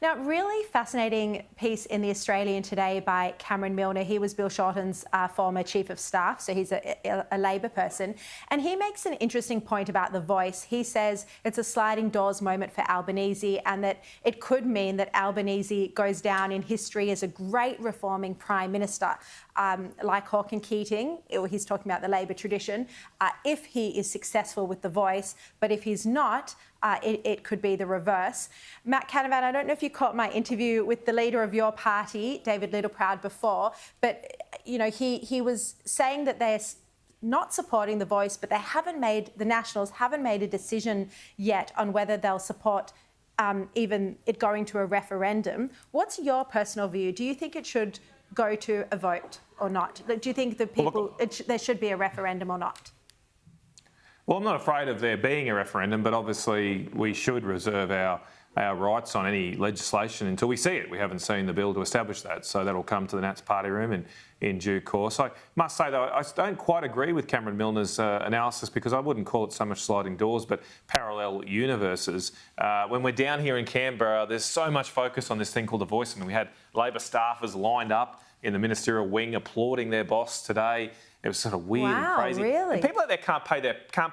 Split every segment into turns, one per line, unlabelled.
Now, really fascinating piece in The Australian today by Cameron Milner. He was Bill Shorten's former Chief of Staff, so he's a Labor person. And he makes an interesting point about The Voice. He says it's a sliding doors moment for Albanese and that it could mean that Albanese goes down in history as a great reforming Prime Minister. Like Hawke and Keating, he's talking about the Labor tradition, if he is successful with The Voice, but if he's not, it could be the reverse. Matt Canavan, I don't know if you caught my interview with the leader of your party, David Littleproud, before, but you know he was saying that they're not supporting The Voice, but the Nationals haven't made a decision yet on whether they'll support even it going to a referendum. What's your personal view? Do you think it should go to a vote or not? Do you think there should be a referendum or not?
Well, I'm not afraid of there being a referendum, but obviously we should reserve our rights on any legislation until we see it. We haven't seen the bill to establish that, so that'll come to the Nats party room in due course. I must say, though, I don't quite agree with Cameron Milner's analysis, because I wouldn't call it so much sliding doors, but parallel universes. When we're down here in Canberra, there's so much focus on this thing called The Voice. I mean, we had Labor staffers lined up in the ministerial wing applauding their boss today. It was sort of weird and crazy.
Really?
And people out there can't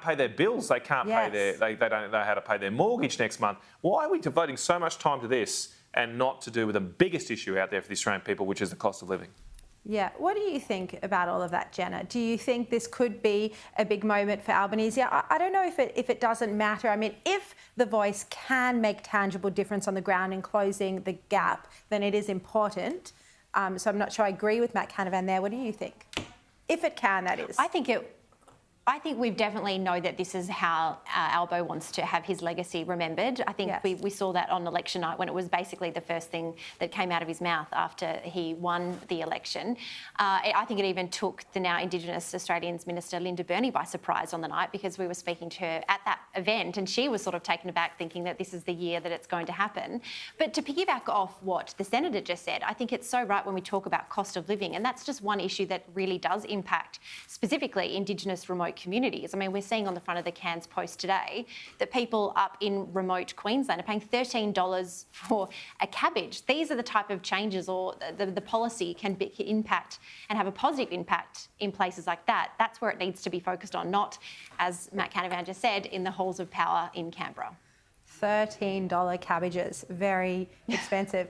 pay their bills. They can't pay they don't know how to pay their mortgage next month. Why are we devoting so much time to this and not to do with the biggest issue out there for the Australian people, which is the cost of living?
Yeah. What do you think about all of that, Jenna? Do you think this could be a big moment for Albanese? I don't know if it doesn't matter. I mean, if The Voice can make tangible difference on the ground in closing the gap, then it is important. So I'm not sure I agree with Matt Canavan there. What do you think? If it can, that is.
I think we definitely know that this is how Albo wants to have his legacy remembered. I think we saw that on election night, when it was basically the first thing that came out of his mouth after he won the election. I think it even took the now Indigenous Australians Minister Linda Burney by surprise on the night, because we were speaking to her at that event and she was sort of taken aback, thinking that this is the year that it's going to happen. But to piggyback off what the Senator just said, I think it's so right when we talk about cost of living, and that's just one issue that really does impact specifically Indigenous remote communities. I mean, we're seeing on the front of the Cairns Post today that people up in remote Queensland are paying $13 for a cabbage. These are the type of changes, or the policy can impact and have a positive impact in places like that. That's where it needs to be focused on, not, as Matt Canavan just said, in the halls of power in Canberra.
$13 cabbages, very expensive.